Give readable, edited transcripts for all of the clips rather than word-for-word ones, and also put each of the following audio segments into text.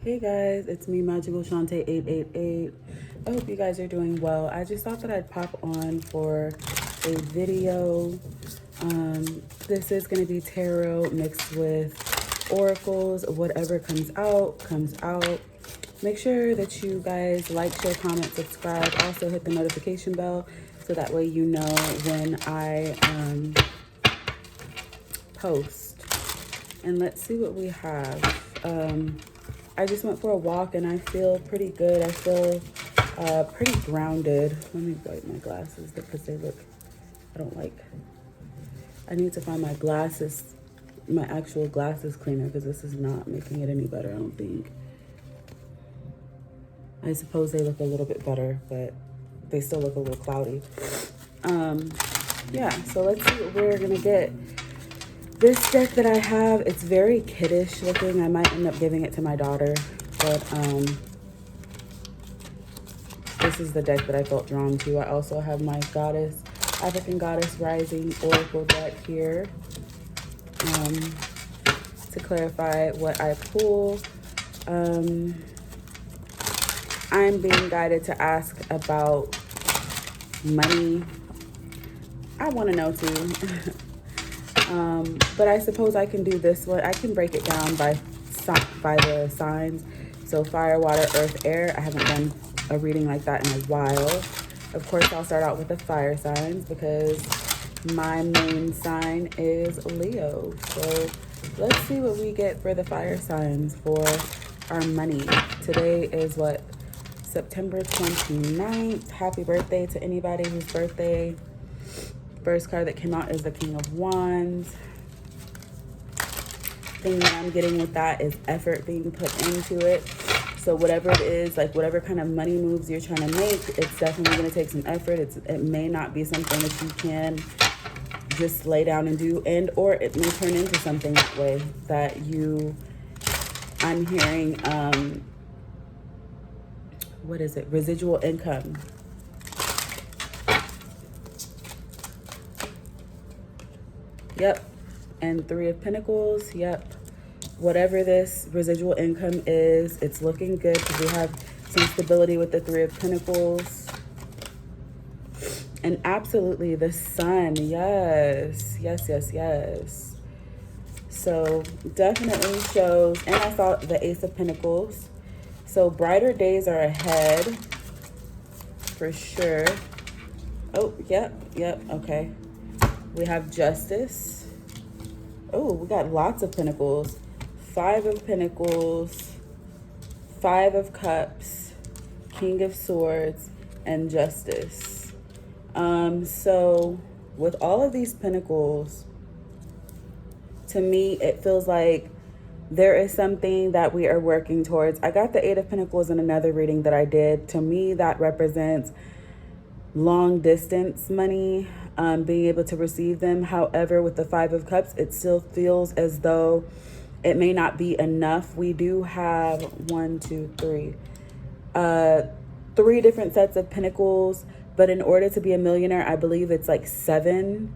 Hey guys, it's me, Magical Shante 888. I hope you guys are doing well. I just thought that I'd pop on for a video. This is going to be tarot mixed with oracles. Whatever comes out, comes out. Make sure that you guys like, share, comment, subscribe. Also hit the notification bell so that way you know when I post. And let's see what we have. I just went for a walk and I feel pretty good. I feel pretty grounded. Let me wipe my glasses because they look, I need to find my glasses, my actual glasses cleaner, because this is not making it any better, I don't think. I suppose they look a little bit better, but they still look a little cloudy. Yeah, so let's see what we're gonna get. This deck that I have, it's very kiddish looking. I might end up giving it to my daughter, but this is the deck that I felt drawn to. I also have my goddess, African Goddess Rising Oracle deck here to clarify what I pull. I'm being guided to ask about money. I want to know too. But I suppose I can do this one. I can break it down by the signs. So fire, water, earth, air. I haven't done a reading like that in a while. Of course, I'll start out with the fire signs because my main sign is Leo. So let's see what we get for the fire signs for our money. Today is what? September 29th. Happy birthday to anybody whose birthday. First card that came out is the King of Wands. Thing that I'm getting with that is effort being put into it. So whatever it is, like whatever kind of money moves you're trying to make, it's definitely going to take some effort. It may not be something that you can just lay down and do, and or it may turn into something that way that I'm hearing, what is it? Residual income. Yep. And Three of Pentacles. Yep. Whatever this residual income is, it's looking good because we have some stability with the Three of Pentacles. And absolutely the Sun. Yes. Yes, yes, yes. So definitely shows. And I saw the Ace of Pentacles. So brighter days are ahead for sure. Oh, yep, yep, okay. We have Justice. Oh, we got lots of Pentacles. Five of Pentacles, Five of Cups, King of Swords, and Justice. So with all of these Pentacles, to me, it feels like there is something that we are working towards. I got the Eight of Pentacles in another reading that I did. To me, that represents long distance money, being able to receive them. However, with the Five of Cups, it still feels as though it may not be enough. We do have three different sets of Pentacles, but in order to be a millionaire, I believe it's like 7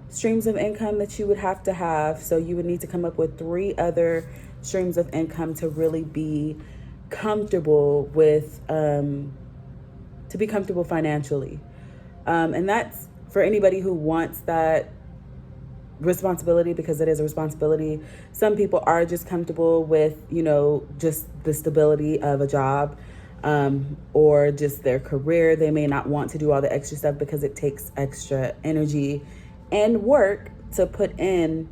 streams of income that you would have to have. So you would need to come up with 3 other streams of income to really be comfortable with, to be comfortable financially. And that's for anybody who wants that responsibility, because it is a responsibility. Some people are just comfortable with, just the stability of a job, or just their career. They may not want to do all the extra stuff because it takes extra energy and work to put in.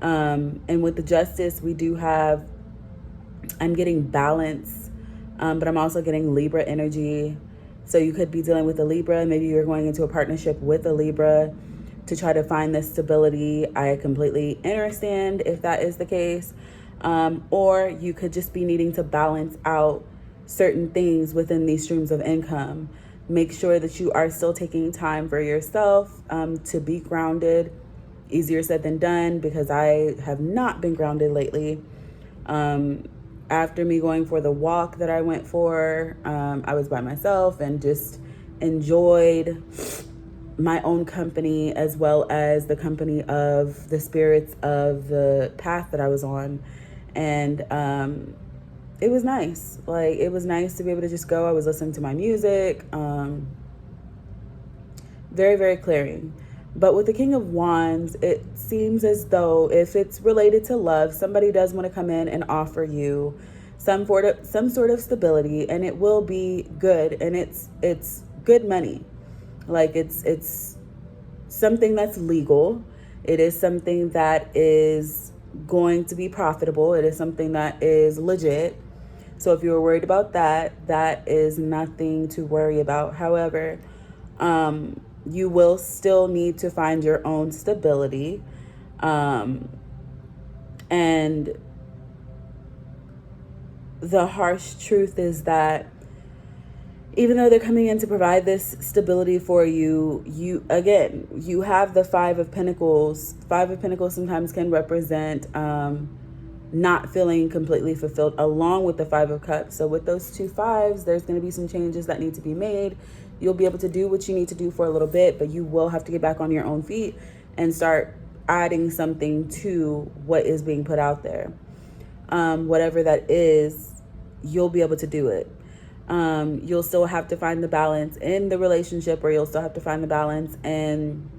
And with the Justice, we do have, I'm getting balance, but I'm also getting Libra energy. So you could be dealing with a Libra. Maybe you're going into a partnership with a Libra to try to find this stability. I completely understand if that is the case. Or you could just be needing to balance out certain things within these streams of income. Make sure that you are still taking time for yourself, to be grounded. Easier said than done, because I have not been grounded lately. After me going for the walk that I went for, I was by myself and just enjoyed my own company, as well as the company of the spirits of the path that I was on. And it was nice. Like, it was nice to be able to just go. I was listening to my music. Very, very clearing. But with the King of Wands, it seems as though if it's related to love, somebody does want to come in and offer you some sort of stability, and it will be good, and it's good money. Like, it's something that's legal. It is something that is going to be profitable. It is something that is legit. So if you were worried about that, that is nothing to worry about. However, you will still need to find your own stability. And the harsh truth is that even though they're coming in to provide this stability for you, you have the Five of Pentacles. Five of Pentacles sometimes can represent not feeling completely fulfilled, along with the Five of Cups. So with those two fives, there's going to be some changes that need to be made. You'll be able to do what you need to do for a little bit, but you will have to get back on your own feet and start adding something to what is being put out there. Whatever that is, you'll be able to do it. You'll still have to find the balance in the relationship, or you'll still have to find the balance in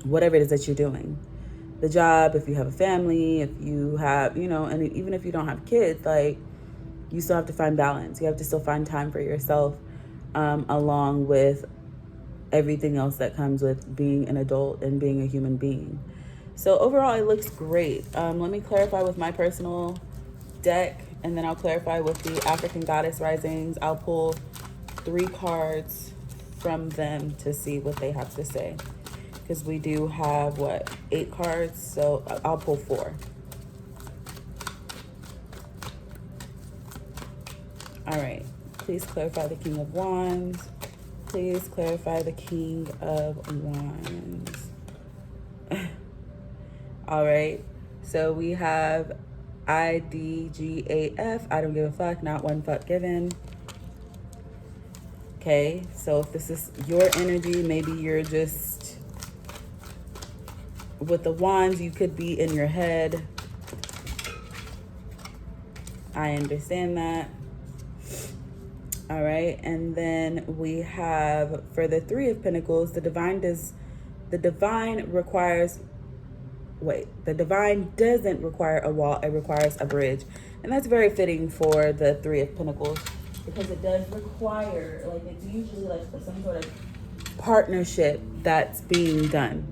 whatever it is that you're doing. The job, if you have a family, if you have, and even if you don't have kids, like, you still have to find balance. You have to still find time for yourself, along with everything else that comes with being an adult and being a human being. So overall, it looks great. Let me clarify with my personal deck, and then I'll clarify with the African Goddess Risings. I'll pull 3 cards from them to see what they have to say, because we do have 8 cards, so I'll pull 4. All right, please clarify the King of Wands. Please clarify the King of Wands. All right, so we have IDGAF, I don't give a fuck, not one fuck given. Okay, so if this is your energy, maybe you're just, with the wands, you could be in your head. I understand that. All right, and then we have, for the Three of Pentacles, the divine doesn't require a wall, it requires a bridge. And that's very fitting for the Three of Pentacles, because it does require, like, it's usually like some sort of partnership that's being done.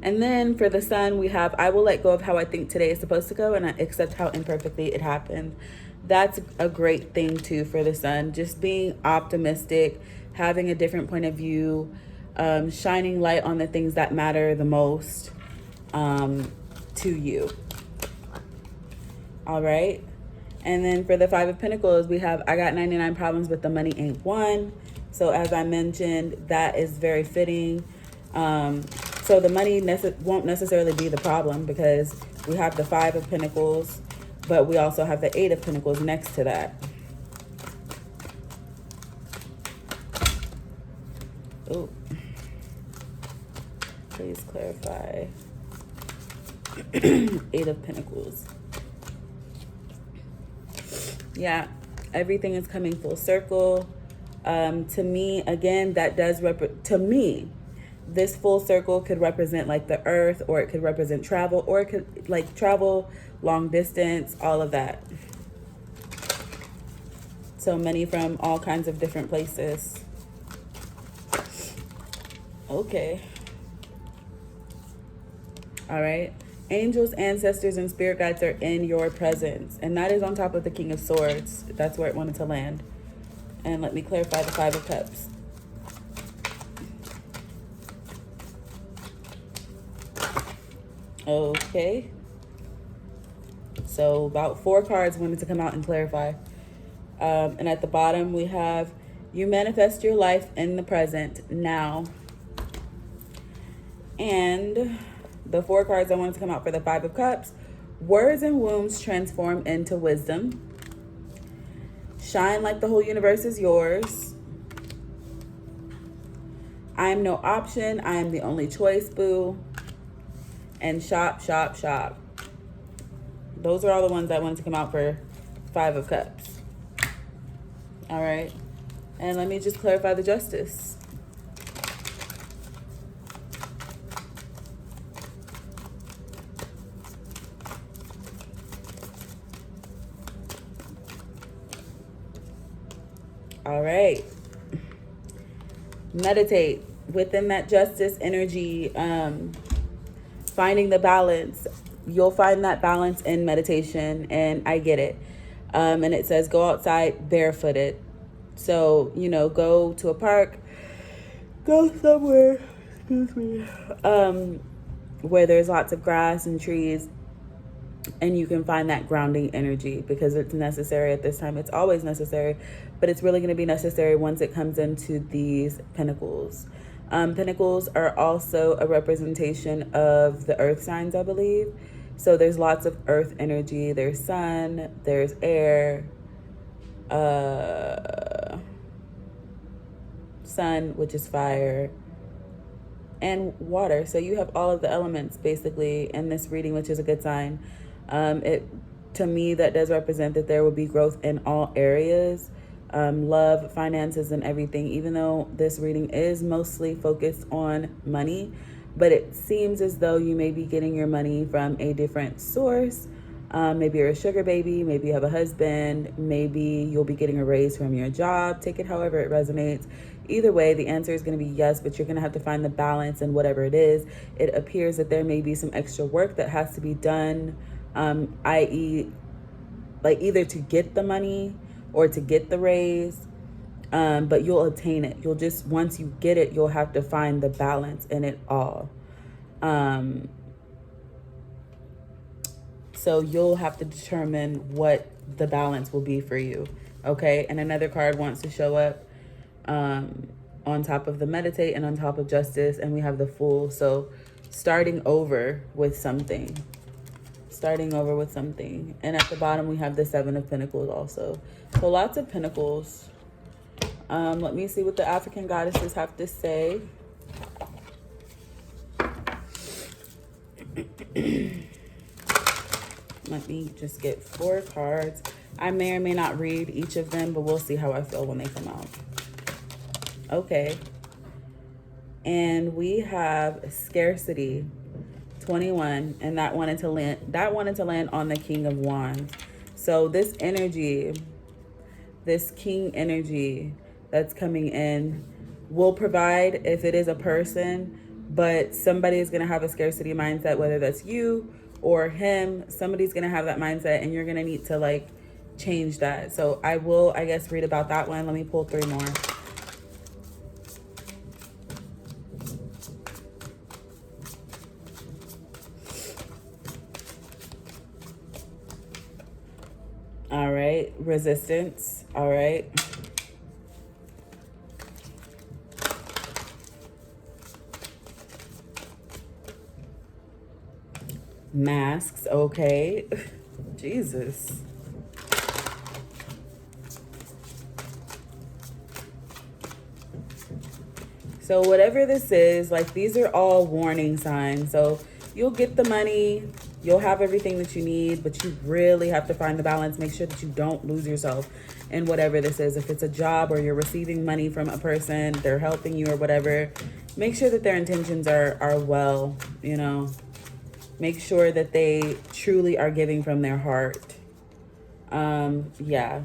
And then for the Sun, we have, I will let go of how I think today is supposed to go, and I accept how imperfectly it happened. That's a great thing too for the Sun. Just being optimistic, having a different point of view, shining light on the things that matter the most to you. All right. And then for the Five of Pentacles, we have, I got 99 problems, but the money ain't one. So as I mentioned, that is very fitting. So the money won't necessarily be the problem, because we have the Five of Pentacles, but we also have the Eight of Pentacles next to that. Oh, please clarify. Eight of Pentacles. Yeah, everything is coming full circle. To me, again, that does to me, this full circle could represent like the earth, or it could represent travel, or it could like travel, long distance, all of that. So money from all kinds of different places. Okay. All right. Angels, ancestors, and spirit guides are in your presence. And that is on top of the King of Swords. That's where it wanted to land. And let me clarify the Five of Cups. Okay. So about 4 cards wanted to come out and clarify. And at the bottom we have, you manifest your life in the present now. And the 4 cards I wanted to come out for the Five of Cups: words and wombs transform into wisdom. Shine like the whole universe is yours. I am no option. I am the only choice, boo. And shop, shop, shop. Those are all the ones that wanted to come out for Five of Cups. All right. And let me just clarify the Justice. All right. Meditate within that Justice energy, finding the balance. You'll find that balance in meditation, and I get it. And it says go outside barefooted. So, you know, go to a park, go somewhere, excuse me, where there's lots of grass and trees, and you can find that grounding energy, because it's necessary at this time. It's always necessary, but it's really going to be necessary once it comes into these Pentacles. Pentacles are also a representation of the earth signs, I believe. So there's lots of earth energy. There's sun, there's air, sun, which is fire, and water. So you have all of the elements basically in this reading, which is a good sign. To me, that does represent that there will be growth in all areas, love, finances, and everything, even though this reading is mostly focused on money. But it seems as though you may be getting your money from a different source. Maybe you're a sugar baby, maybe you have a husband, maybe you'll be getting a raise from your job. Take it however it resonates. Either way, the answer is going to be yes, but you're going to have to find the balance in whatever it is. It appears that there may be some extra work that has to be done, i.e., like either to get the money or to get the raise, but you'll obtain it. You'll just, once you get it, you'll have to find the balance in it all. So you'll have to determine what the balance will be for you, okay? And another card wants to show up on top of the Meditate and on top of Justice, and we have the Fool. So starting over with something. Starting over with something. And at the bottom, we have the Seven of Pentacles also. So lots of Pentacles. Let me see what the African goddesses have to say. Let me just get 4 cards. I may or may not read each of them, but we'll see how I feel when they come out. Okay. And we have Scarcity, 21, and that wanted to land on the King of Wands. So this energy, this king energy that's coming in will provide if it is a person, but somebody is going to have a scarcity mindset, whether that's you or him. Somebody's going to have that mindset, and you're going to need to like change that. So I will, I guess, read about that one. Let me pull 3 more. All right, Resistance. All right. Masks. Okay. Jesus. So whatever this is, like, these are all warning signs. So you'll get the money, you'll have everything that you need, but you really have to find the balance. Make sure that you don't lose yourself in whatever this is. If it's a job or you're receiving money from a person, they're helping you or whatever, make sure that their intentions are well, you know. Make sure that they truly are giving from their heart. Yeah.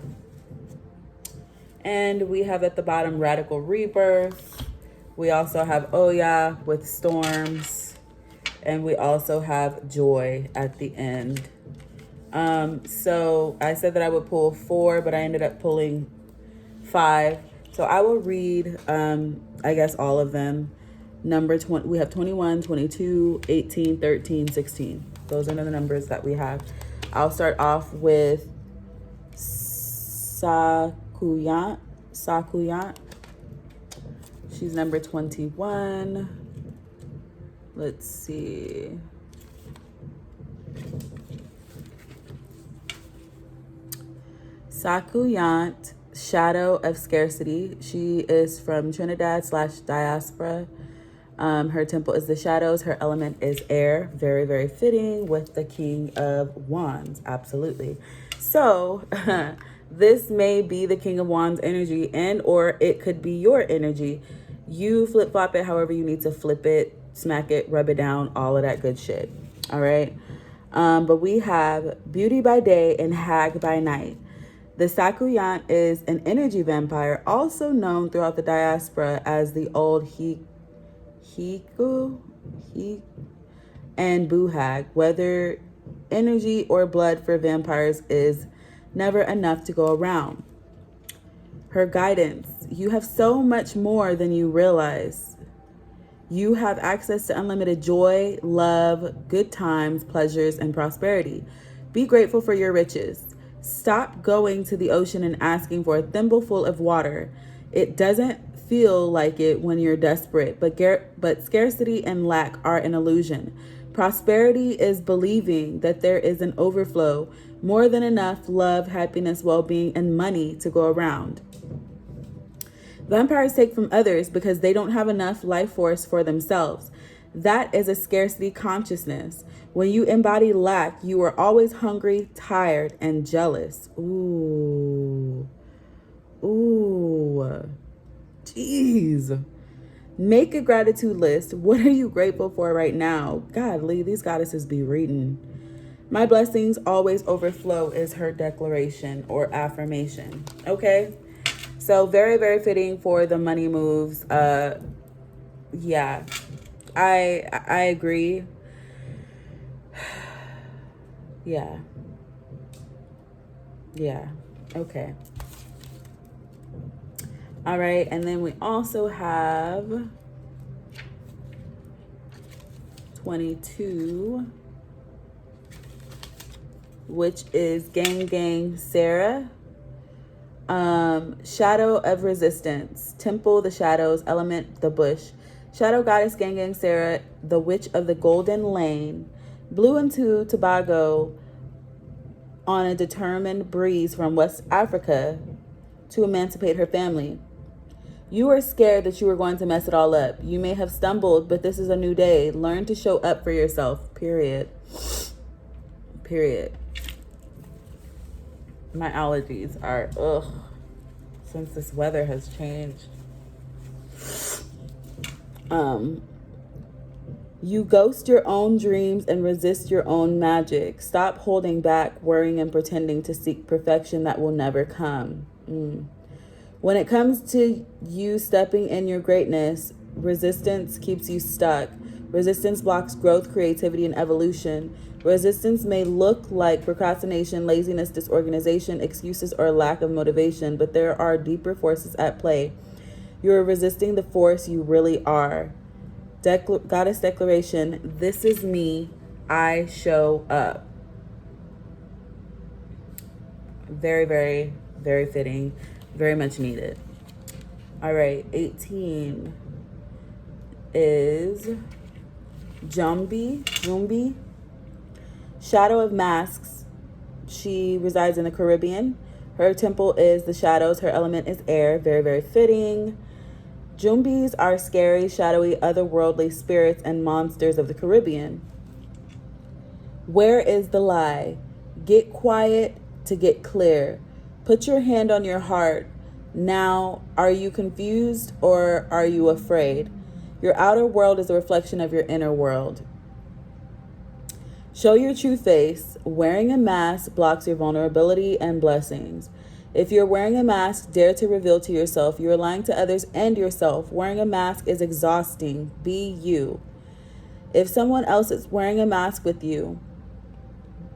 And we have at the bottom Radical Rebirth. We also have Oya with Storms. And we also have Joy at the end. So I said that I would pull 4, but I ended up pulling 5. So I will read, I guess, all of them. Number 20, we have 21, 22, 18, 13, 16. Those are the numbers that we have. I'll start off with Sakuyant. She's number 21. Let's see. Sakuyant, Shadow of Scarcity. She is from Trinidad /diaspora. Her temple is the shadows. Her element is air. Very, very fitting with the King of Wands. Absolutely. So this may be the King of Wands energy, and or it could be your energy. You flip-flop it however you need to flip it, smack it, rub it down, all of that good shit. All right. But we have beauty by day and hag by night. The Sakuyant is an energy vampire, also known throughout the diaspora as the old Hiku and Buhag. Whether energy or blood for vampires is never enough to go around. Her guidance: you have so much more than you realize. You have access to unlimited joy, love, good times, pleasures, and prosperity. Be grateful for your riches. Stop going to the ocean and asking for a thimbleful of water. It doesn't feel like it when you're desperate, but scarcity and lack are an illusion. Prosperity is believing that there is an overflow, more than enough love, happiness, well-being, and money to go around. Vampires take from others because they don't have enough life force for themselves. That is a scarcity consciousness. When you embody lack, you are always hungry, tired, and jealous. Ooh. Jeez. Make a gratitude list. What are you grateful for right now? Godly, these goddesses be reading. My blessings always overflow is her declaration or affirmation. Okay? So very, very fitting for the money moves. Yeah, I agree. Yeah. Okay. All right. And then we also have 22, which is Gang Sarah. Shadow of resistance. Temple, the shadows. Element, the bush. Shadow goddess Gang Sarah, the witch of the golden lane, blew into Tobago on a determined breeze from West Africa to emancipate her family. You were scared that you were going to mess it all up. You may have stumbled, but this is a new day. Learn to show up for yourself. Period. My allergies are, since this weather has changed. You ghost your own dreams and resist your own magic. Stop holding back, worrying, and pretending to seek perfection that will never come. When it comes to you stepping in your greatness, resistance keeps you stuck. Resistance blocks growth, creativity, and evolution. Resistance may look like procrastination, laziness, disorganization, excuses, or lack of motivation, but there are deeper forces at play. You are resisting the force you really are. Goddess declaration: this is me. I show up. Very, very, very fitting. Very much needed. All right, 18 is Jumbi. Shadow of masks. She resides in the Caribbean. Her temple is the shadows. Her element is air. Very, very fitting. Jumbis are scary, shadowy, otherworldly spirits and monsters of the Caribbean. Where is the lie? Get quiet to get clear. Put your hand on your heart. Now, are you confused or are you afraid? Your outer world is a reflection of your inner world. Show your true face. Wearing a mask blocks your vulnerability and blessings. If you're wearing a mask, dare to reveal to yourself. You are lying to others and yourself. Wearing a mask is exhausting. Be you. If someone else is wearing a mask with you,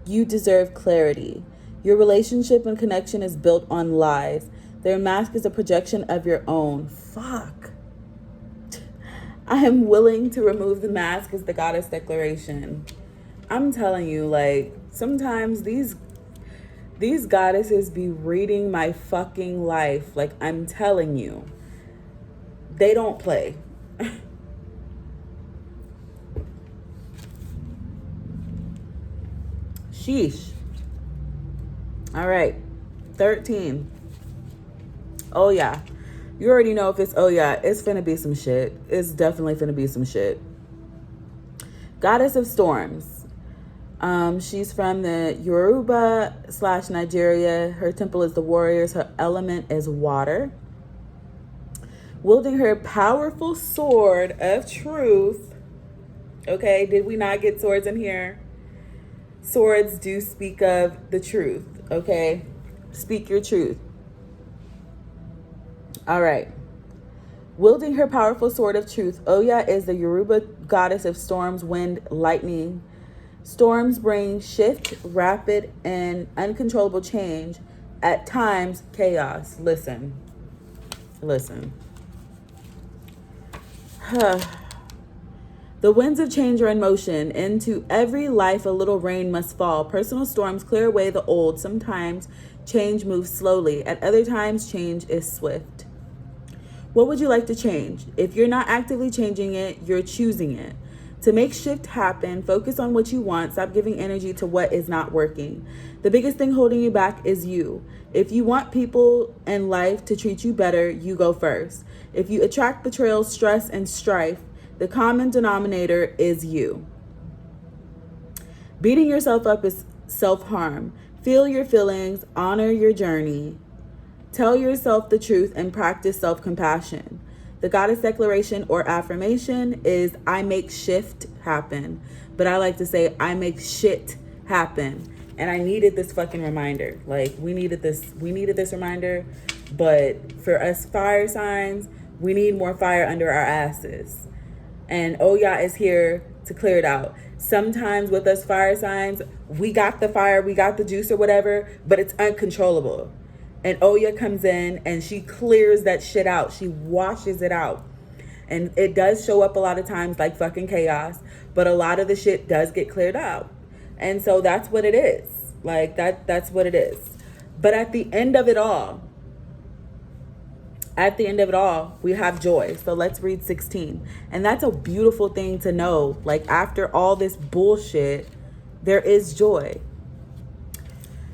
you deserve clarity. Your relationship and connection is built on lies. Their mask is a projection of your own. Fuck. I am willing to remove the mask is the goddess declaration. I'm telling you, like, sometimes these goddesses be reading my fucking life. Like, I'm telling you, they don't play. Sheesh. All right, 13. Oh yeah, You already know if it's, oh yeah, it's finna be some shit. It's definitely finna be some shit. Goddess of Storms. She's from the Yoruba / Nigeria. Her temple is the warriors. Her element is water. Wielding her powerful sword of truth. Okay, did we not get swords in here? Swords do speak of the truth, okay? Speak your truth. All right. Wielding her powerful sword of truth, Oya is the Yoruba goddess of storms, wind, lightning. Storms bring shift, rapid, and uncontrollable change. At times, chaos. Listen. The winds of change are in motion. Into every life, a little rain must fall. Personal storms clear away the old. Sometimes change moves slowly. At other times, change is swift. What would you like to change? If you're not actively changing it, you're choosing it. To make shift happen, focus on what you want. Stop giving energy to what is not working. The biggest thing holding you back is you. If you want people and life to treat you better, you go first. If you attract betrayal, stress, and strife, the common denominator is you. Beating yourself up is self-harm. Feel your feelings, honor your journey. Tell yourself the truth and practice self-compassion. The goddess declaration or affirmation is I make shift happen. But I like to say I make shit happen. And I needed this fucking reminder. Like we needed this reminder. But for us fire signs, we need more fire under our asses. And Oya is here to clear it out. Sometimes with us fire signs, we got the fire, we got the juice or whatever, but it's uncontrollable. And Oya comes in and she clears that shit out. She washes it out. And it does show up a lot of times like fucking chaos, but a lot of the shit does get cleared out. And so that's what it is. Like that's what it is. But at the end of it all, we have joy. So let's read 16. And that's a beautiful thing to know. Like after all this bullshit, there is joy.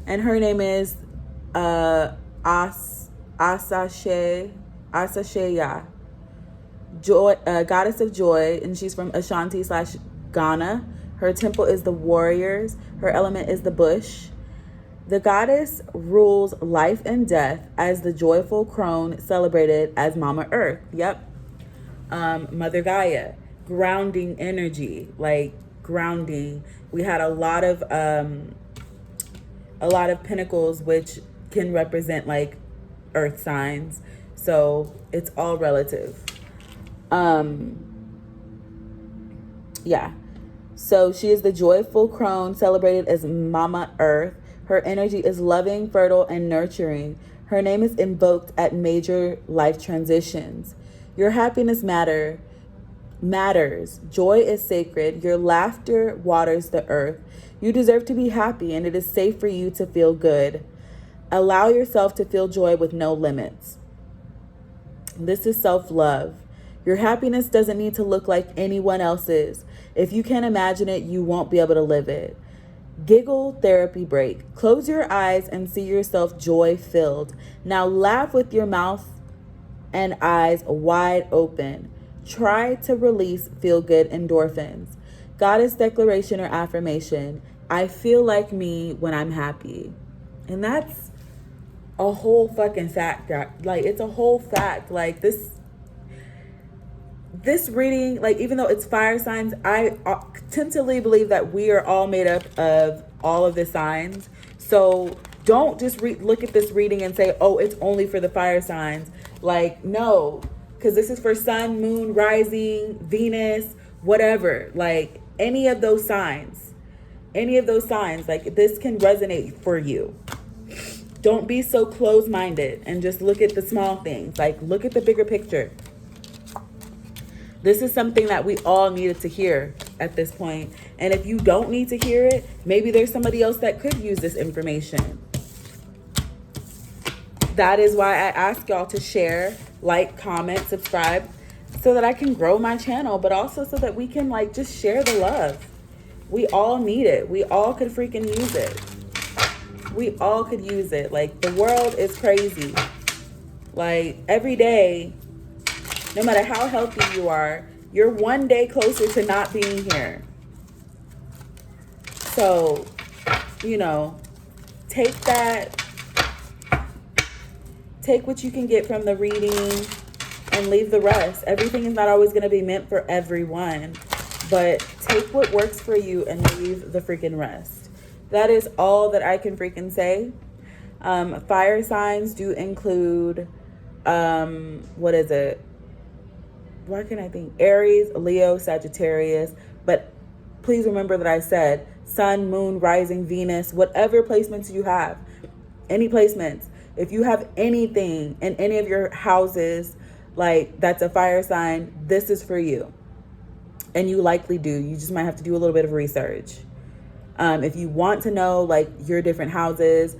And her name is Asasheya, joy, goddess of joy, and she's from Ashanti / Ghana. Her temple is the warriors. Her element is the bush. The goddess rules life and death as the joyful crone celebrated as Mama Earth. Yep. Mother Gaia, grounding energy, like grounding. We had a lot of pentacles, which can represent like earth signs. So it's all relative. Yeah. So she is the joyful crone celebrated as Mama Earth. Her energy is loving, fertile, and nurturing. Her name is invoked at major life transitions. Your happiness matters. Joy is sacred. Your laughter waters the earth. You deserve to be happy, and it is safe for you to feel good. Allow yourself to feel joy with no limits. This is self-love. Your happiness doesn't need to look like anyone else's. If you can't imagine it, you won't be able to live it. Giggle therapy break. Close your eyes and see yourself joy-filled. Now laugh with your mouth and eyes wide open. Try to release feel-good endorphins. Goddess declaration or affirmation. I feel like me when I'm happy. And that's a whole fucking fact. Like, it's a whole fact. Like, this reading, like, even though it's fire signs, I tentatively believe that we are all made up of all of the signs. So don't just look at this reading and say, oh, it's only for the fire signs. Like, no, because this is for sun, moon, rising, Venus, whatever. Like, any of those signs, like, this can resonate for you. Don't be so close-minded and just look at the small things. Like, look at the bigger picture. This is something that we all needed to hear at this point. And if you don't need to hear it, maybe there's somebody else that could use this information. That is why I ask y'all to share, like, comment, subscribe, so that I can grow my channel, but also so that we can, like, just share the love. We all need it. We all could freaking use it. We all could use it. Like, the world is crazy. Like, every day, no matter how healthy you are, you're one day closer to not being here. So, you know, take what you can get from the reading and leave the rest. Everything is not always going to be meant for everyone, but take what works for you and leave the freaking rest. That is all that I can freaking say. Fire signs do include, what is it? Why can't I think? Aries, Leo, Sagittarius. But please remember that I said sun, moon, rising, Venus, whatever placements you have, any placements. If you have anything in any of your houses, like that's a fire sign, this is for you. And you likely do. You just might have to do a little bit of research. If you want to know like your different houses,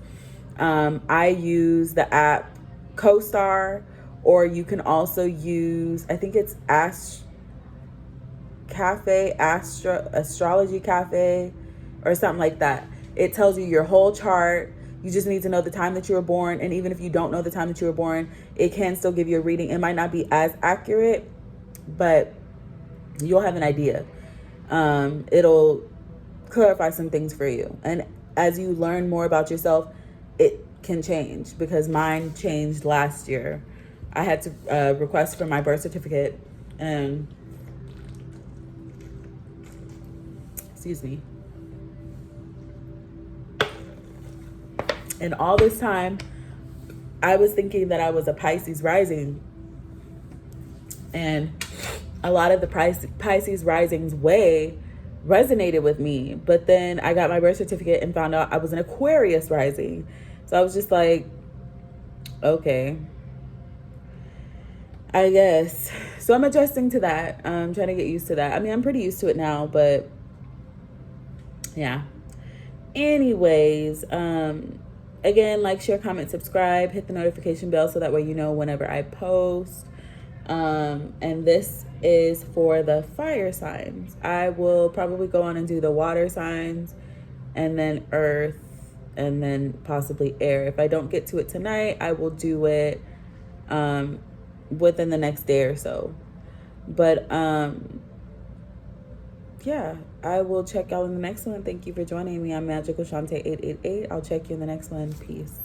I use the app CoStar, or you can also use, I think it's Astrology Cafe, or something like that. It tells you your whole chart. You just need to know the time that you were born. And even if you don't know the time that you were born, it can still give you a reading. It might not be as accurate, but you'll have an idea. It'll clarify some things for you. And as you learn more about yourself, it can change, because mine changed last year. I had to request for my birth certificate, and excuse me. And all this time, I was thinking that I was a Pisces rising. And a lot of the Pisces rising's way resonated with me. But then I got my birth certificate and found out I was an Aquarius rising. So I was just like, okay, I guess. So I'm adjusting to that. I'm trying to get used to that. I mean, I'm pretty used to it now, but yeah. Anyways, again, like, share, comment, subscribe, hit the notification bell so that way you know whenever I post. And this is for the fire signs. I will probably go on and do the water signs, and then earth, and then possibly air. If I don't get to it tonight, I will do it within the next day or so. But yeah, I will check y'all in the next one. Thank you for joining me. I'm Magical Shante 888. I'll check you in the next one. Peace.